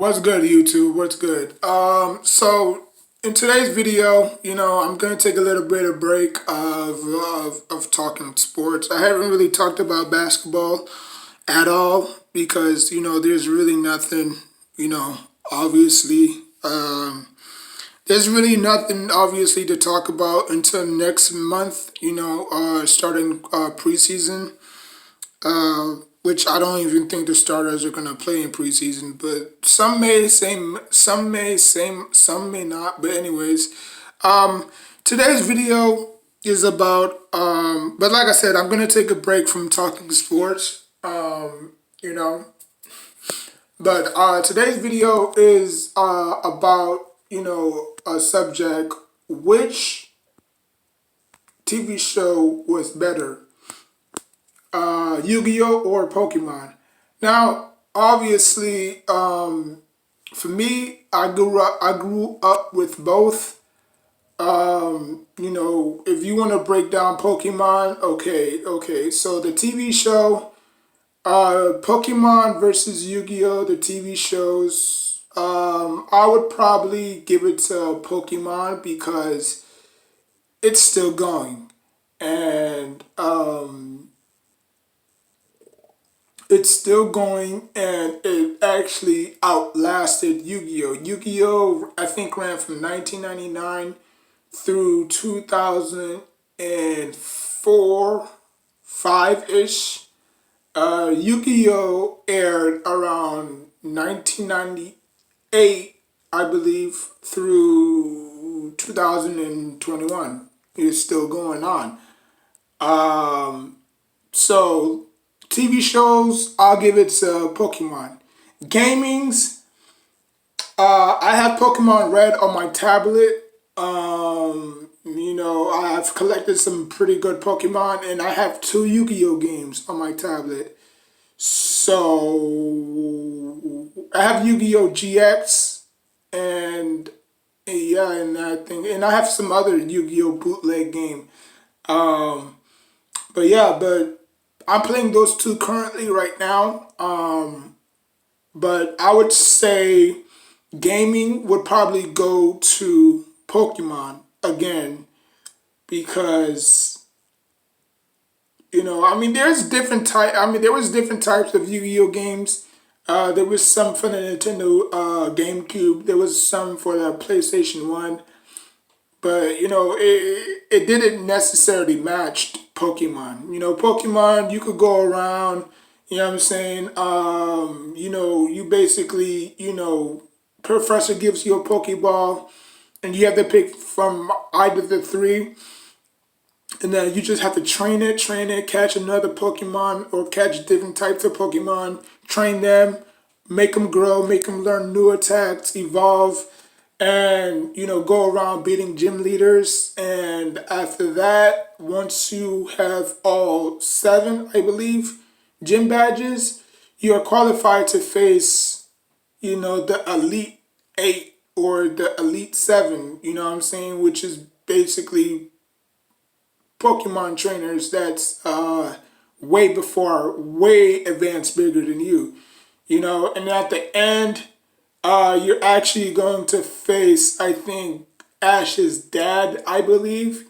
What's good, YouTube? What's good? So in today's video, I'm gonna take a little bit of break of talking sports. I haven't really talked about basketball at all because there's really nothing, you know, obviously, there's really nothing obviously to talk about until next month. Starting preseason. Which I don't even think the starters are gonna play in preseason, but some may not. But anyways, today's video is about. But like I said, I'm gonna take a break from talking sports. You know, but today's video is about a subject: which TV show was better, Yu-Gi-Oh or Pokemon. Now, obviously, for me, I grew up with both. If you want to break down Pokemon, okay. So the TV show, Pokemon versus Yu-Gi-Oh, the TV shows, I would probably give it to Pokemon because it's still going, and and it actually outlasted Yu-Gi-Oh! Yu-Gi-Oh! I think ran from 1999 through 2004, 5-ish. Yu-Gi-Oh! Aired around 1998, I believe, through 2021. It's still going on. So TV shows, I'll give it to Pokemon. Gamings, I have Pokemon Red on my tablet. I've collected some pretty good Pokemon, and I have two Yu-Gi-Oh games on my tablet. So I have Yu-Gi-Oh GX, and yeah, and I think, and I have some other Yu-Gi-Oh bootleg game. Um, but I'm playing those two currently right now. But I would say gaming would probably go to Pokemon again because there was different types of Yu-Gi-Oh games. There was some for the Nintendo GameCube. There was some for the PlayStation One. But it didn't necessarily match Pokemon. Pokemon, you could go around. You know what I'm saying? You basically, Professor gives you a Pokeball, and you have to pick from either the three, and then you just have to train it, catch another Pokemon, or catch different types of Pokemon, train them, make them grow, make them learn new attacks, evolve, and go around beating gym leaders. And after that, once you have all seven, I believe, gym badges, you are qualified to face the Elite Eight or the Elite Seven. You know what I'm saying? Which is basically Pokemon trainers that's way advanced, bigger than you. And at the end, you're actually going to face, I think, Ash's dad, I believe.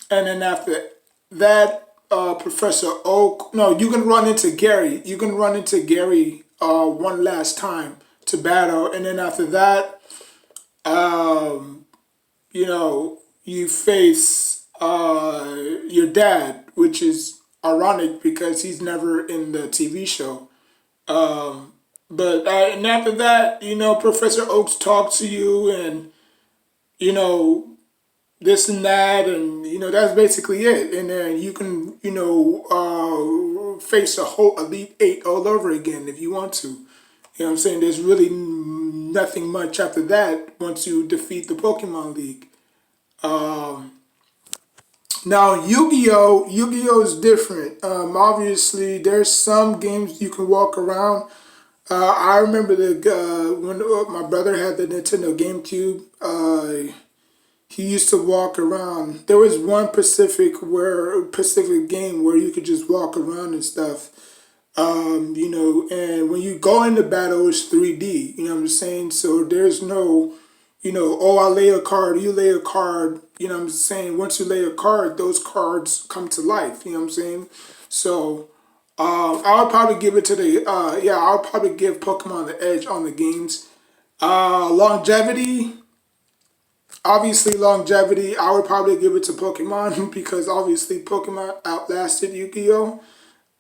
And then after that, Professor Oak. No, you can run into Gary. You can run into Gary one last time to battle. And then after that, you face your dad, which is ironic because he's never in the TV show. And after that, Professor Oaks talks to you, and you know this and that, and that's basically it. And then you can face a whole Elite Eight all over again if you want to. You know what I'm saying? There's really nothing much after that once you defeat the Pokemon League. Now Yu-Gi-Oh is different. Obviously, there's some games you can walk around. I remember when my brother had the Nintendo GameCube. He used to walk around. There was one Pacific game where you could just walk around and stuff. And when you go into battle, it's 3D. You know what I'm saying? So there's no, oh, I lay a card, you lay a card. You know what I'm saying? Once you lay a card, those cards come to life. You know what I'm saying? So I would probably give it to I would probably give Pokemon the edge on the games. Longevity, obviously longevity. I would probably give it to Pokemon because obviously Pokemon outlasted Yu-Gi-Oh.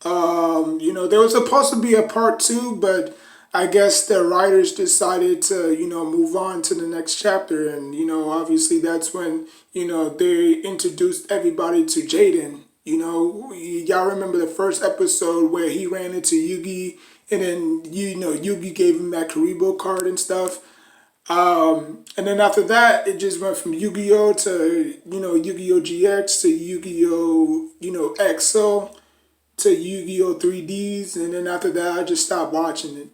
There was supposed to be a part two, but I guess the writers decided to, move on to the next chapter. And, obviously that's when, they introduced everybody to Jaden. Y'all remember the first episode where he ran into Yugi and then, Yugi gave him that Karibo card and stuff. And then after that, it just went from Yu-Gi-Oh to, Yu-Gi-Oh GX to Yu-Gi-Oh, XO to Yu-Gi-Oh 3Ds, and then after that, I just stopped watching it.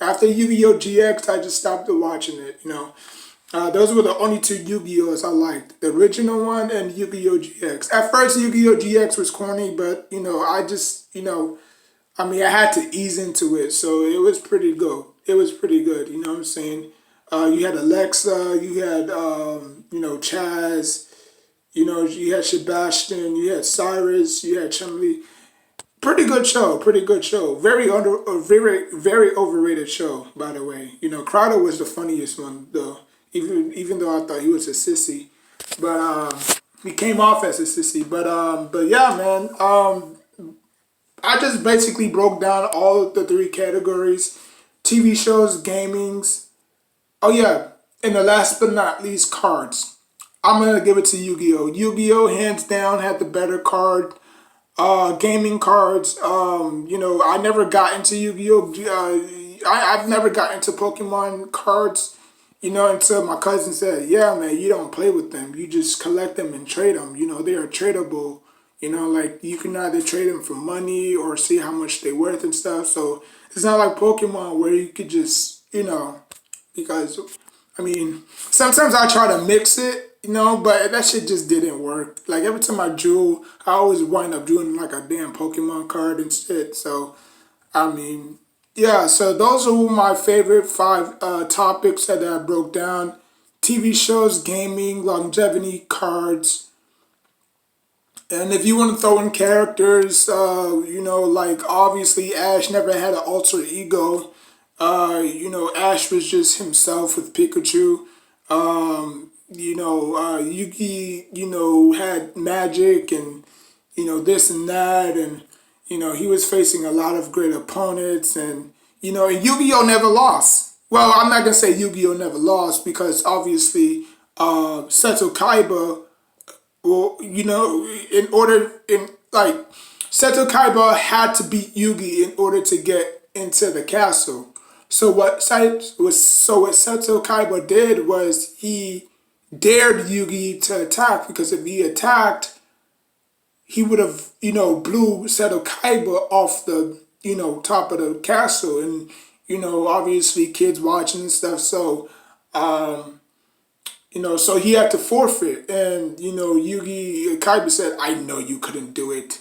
After Yu-Gi-Oh GX, I just stopped watching it. Those were the only two Yu-Gi-Ohs I liked: the original one and Yu-Gi-Oh GX. At first, Yu-Gi-Oh GX was corny, but I just I had to ease into it, so it was pretty good. It was pretty good. You know what I'm saying? You had Alexa, you had Chaz, you had Sebastian, you had Cyrus, you had Chun-Li. Pretty good show. Pretty good show. Very overrated show. By the way, Crowder was the funniest one though. Even though I thought he was a sissy, but he came off as a sissy. But yeah, man. I just basically broke down all of the three categories: TV shows, gamings. Oh yeah, and the last but not least, cards. I'm gonna give it to Yu-Gi-Oh. Yu-Gi-Oh hands down had the better card. Gaming cards. I never got into Yu-Gi-Oh. I've never got into Pokemon cards. Until my cousin said, "Yeah, man, you don't play with them. You just collect them and trade them. They are tradable. Like you can either trade them for money or see how much they're worth and stuff. So it's not like Pokemon where you could just, because sometimes I try to mix it, but that shit just didn't work. Like every time I drew, I always wind up drawing like a damn Pokemon card and shit. So I mean, yeah. So those are my favorite five topics that I broke down: TV shows, gaming, longevity, cards. And if you want to throw in characters, like obviously Ash never had an alter ego. Ash was just himself with Pikachu. Yugi, had magic and, this and that. And, he was facing a lot of great opponents. And Yu-Gi-Oh never lost. Well, I'm not going to say Yu-Gi-Oh never lost because obviously Seto Kaiba, well, Seto Kaiba had to beat Yugi in order to get into the castle. So what Seto Kaiba did was he dared Yugi to attack because if he attacked, he would have blew Seto Kaiba off the top of the castle, and obviously kids watching and stuff. So he had to forfeit, and Yugi Kaiba said, "I know you couldn't do it."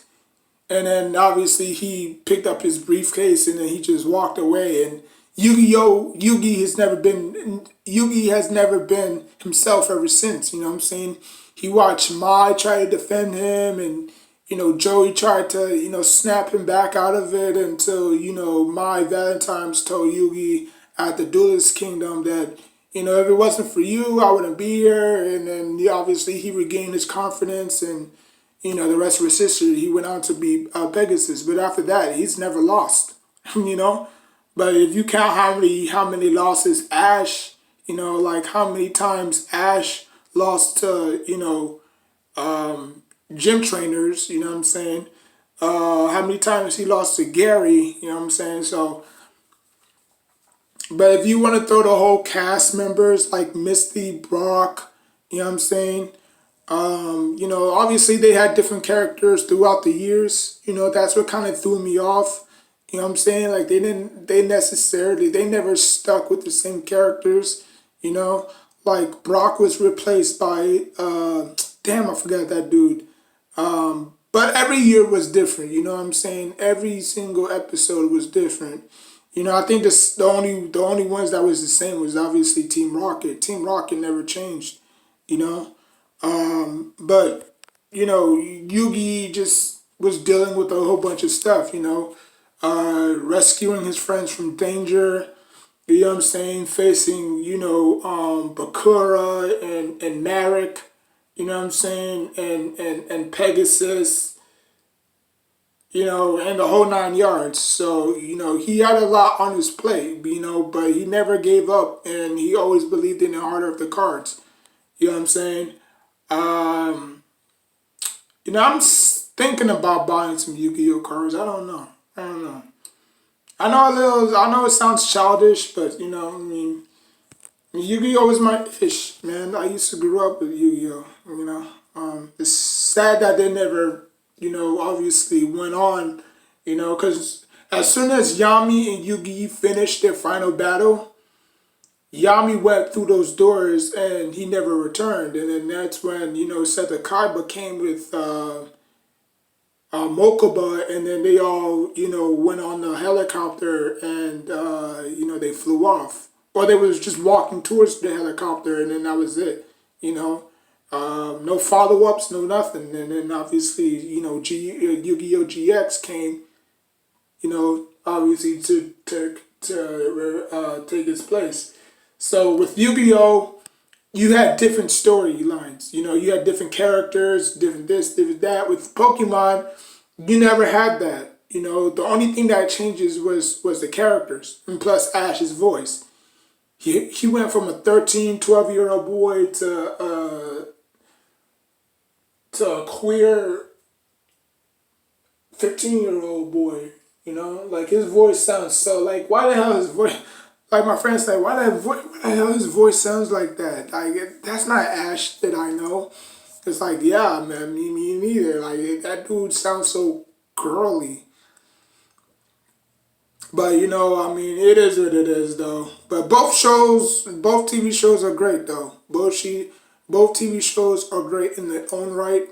And then obviously he picked up his briefcase and then he just walked away. And Yugi has never been himself ever since. You know what I'm saying? He watched Mai try to defend him, and Joey tried to snap him back out of it until Mai Valentine's told Yugi at the Duelist Kingdom that if it wasn't for you, I wouldn't be here. And then obviously he regained his confidence, and the rest of his history. He went on to be Pegasus, but after that, he's never lost. you know. But if you count how many losses Ash, like how many times Ash lost to gym trainers, you know what I'm saying? How many times he lost to Gary, you know what I'm saying? So, but if you want to throw the whole cast members like Misty, Brock, you know what I'm saying? Obviously they had different characters throughout the years. That's what kind of threw me off. You know what I'm saying? Like they never stuck with the same characters. Like Brock was replaced by, damn, I forgot that dude. But every year was different. You know what I'm saying? Every single episode was different. I think the only ones that was the same was obviously Team Rocket. Team Rocket never changed. You know, but Yugi just was dealing with a whole bunch of stuff. Rescuing his friends from danger. You know what I'm saying? Facing Bakura and Narek. You know what I'm saying? And Pegasus, and the whole 9 yards. So, he had a lot on his plate, but he never gave up and he always believed in the heart of the cards. You know what I'm saying? Um, I'm thinking about buying some Yu-Gi-Oh cards. I don't know. I don't know. I know it sounds childish, but Yu-Gi-Oh was my ish, man. I used to grow up with Yu-Gi-Oh. It's sad that they never, obviously went on, because as soon as Yami and Yugi finished their final battle, Yami went through those doors and he never returned. And then that's when, Seta Kaiba came with Mokuba, and then they all, went on the helicopter and, they flew off. Or they was just walking towards the helicopter and then that was it, you know. No follow ups, no nothing. And then obviously, Yu Gi Oh! GX came, obviously to take its place. So with Yu Gi Oh! You had different storylines. You had different characters, different this, different that. With Pokemon, you never had that. The only thing that changes was the characters and plus Ash's voice. He went from a 13, 12-year old boy to a queer 15-year-old boy. Like his voice sounds so like why the hell his voice like my friends say why the hell his voice sounds like that? Like that's not Ash that I know. It's like yeah man me neither. Like that dude sounds so girly. But I mean, it is what it is, though. But both TV shows are great, though. Both TV shows are great in their own right.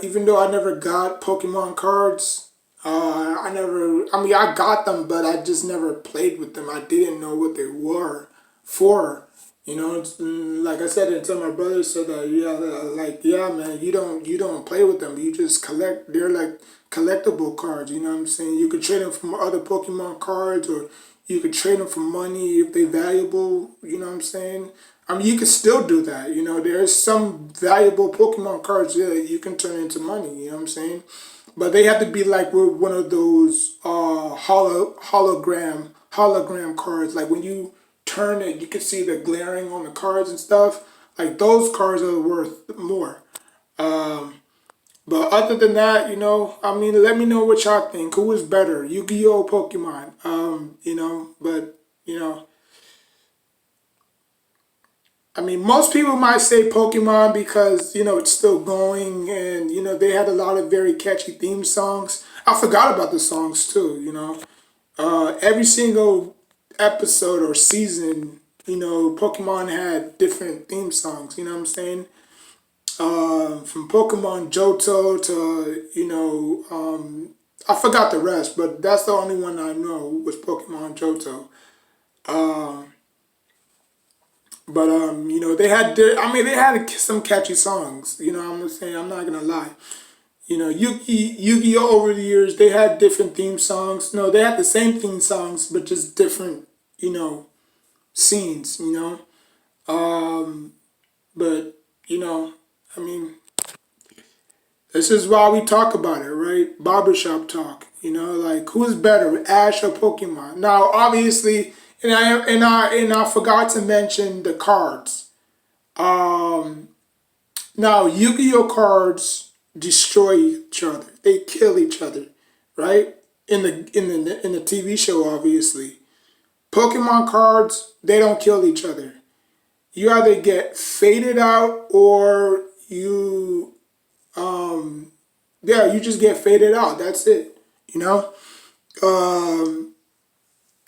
Even though I never got Pokemon cards, I never. I mean, I got them, but I just never played with them. I didn't know what they were for. Like I said, until my brother said that, yeah, like yeah, man, you don't play with them. You just collect. They're like collectible cards. You know what I'm saying? You could trade them for other Pokemon cards, or you could trade them for money if they're valuable. You know what I'm saying? I mean, you can still do that. There's some valuable Pokemon cards that you can turn into money. You know what I'm saying? But they have to be like with one of those hologram cards. Like when you turn it, you can see the glaring on the cards and stuff. Like those cards are worth more. Um, but other than that, I mean, let me know what y'all think. Who is better, Yu-Gi-Oh! Pokemon? But I mean, most people might say Pokemon because it's still going, and they had a lot of very catchy theme songs. I forgot about the songs too. Every single episode or season, Pokemon had different theme songs. You know what I'm saying? From Pokemon Johto to I forgot the rest, but that's the only one I know was Pokemon Johto. Um, but they had some catchy songs. I'm saying I'm not gonna lie. Yu-Gi-Oh over the years they had different theme songs. No, they had the same theme songs, but just different scenes. Um, but I mean, this is why we talk about it, right? Barbershop talk. Like who's better, Ash or Pokemon? Now, obviously, and I forgot to mention the cards. Um, Now Yu-Gi-Oh cards destroy each other. They kill each other, right? In the TV show, obviously. Pokemon cards, they don't kill each other. You either get faded out or um you just get faded out. That's it. You know? Um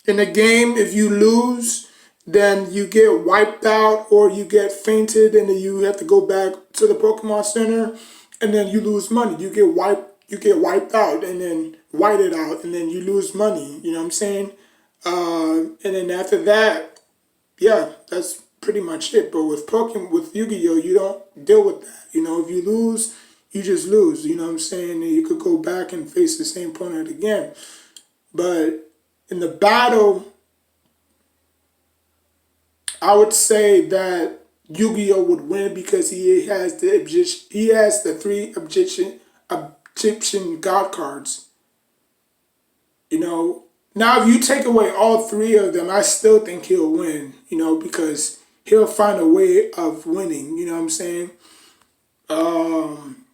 in the game, if you lose, then you get wiped out or you get fainted and then you have to go back to the Pokemon Center. and then you lose money. You get wiped out, and then whited out, and then you lose money. You know what I'm saying? And then after that, yeah, that's pretty much it. But with Yu-Gi-Oh, you don't deal with that. You know, if you lose, you just lose. You know what I'm saying? And you could go back and face the same opponent again. But in the battle, I would say that Yu-Gi-Oh would win because he has the three Egyptian god cards. You know, now if you take away all three of them, I still think he'll win. You know, because he'll find a way of winning. You know what I'm saying? Um,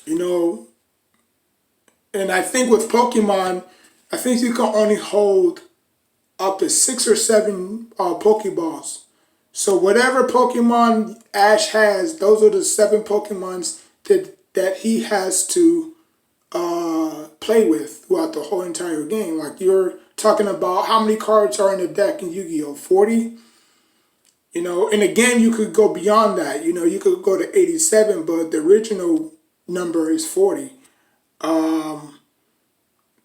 you know, and I think with Pokemon, I think you can only hold up to 6 or 7 Pokeballs. So whatever Pokemon Ash has, those are the 7 Pokemons that he has to play with throughout the whole entire game. Like you're talking about how many cards are in the deck in Yu-Gi-Oh? 40? You know, in a game you could go beyond that. You know, you could go to 87, but the original number is 40.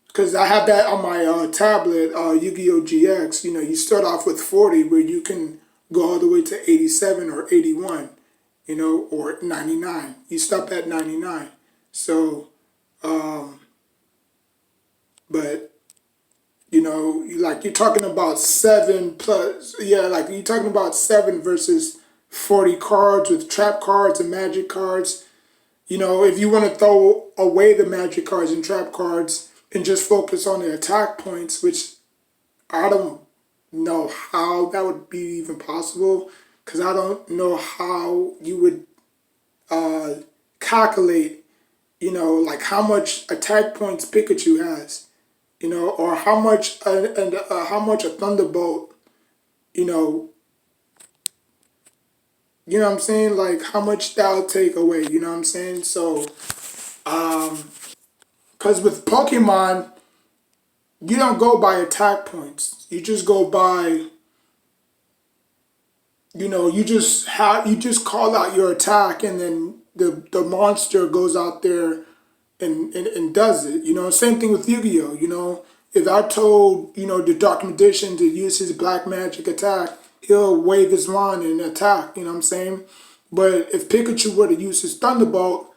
Because I have that on my tablet, Yu-Gi-Oh! GX. You know, you start off with 40, where you can go all the way to 87 or 81, you know, or 99. You stop at 99. So, but, you know, like you're talking about 7 plus, yeah, like you're talking about 7 versus 40 cards with trap cards and magic cards. You know, if you want to throw away the magic cards and trap cards and just focus on the attack points, which I don't know how that would be even possible, because I don't know how you would calculate, you know, like how much attack points Pikachu has, you know, or how much a Thunderbolt, you know, you know what I'm saying, like how much that'll take away, you know what I'm saying. So, because with Pokemon, you don't go by attack points. You just go by, you know, you just call out your attack, and then the monster goes out there and does it. You know, same thing with Yu-Gi-Oh. You know, if I told, you know, the Dark Magician to use his black magic attack, he'll wave his wand and attack. You know what I'm saying? But if Pikachu were to use his Thunderbolt,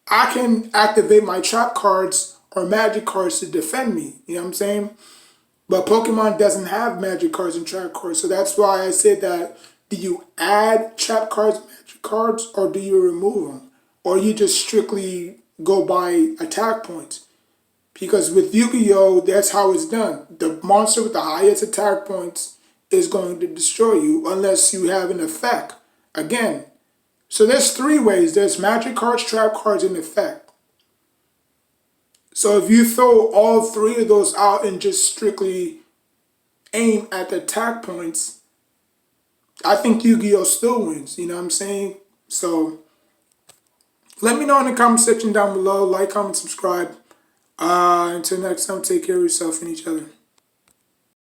I can activate my trap cards or magic cards to defend me. You know what I'm saying? But Pokemon doesn't have magic cards and trap cards, so that's why I said that. Do you add trap cards, magic cards, or do you remove them, or you just strictly go by attack points? Because with Yu-Gi-Oh, that's how it's done. The monster with the highest attack points is going to destroy you unless you have an effect. Again, so there's 3 ways. There's magic cards, trap cards, and effect. So if you throw all 3 of those out and just strictly aim at the attack points, I think Yu-Gi-Oh still wins. You know what I'm saying? So let me know in the comment section down below. Like, comment, subscribe. Until next time, take care of yourself and each other.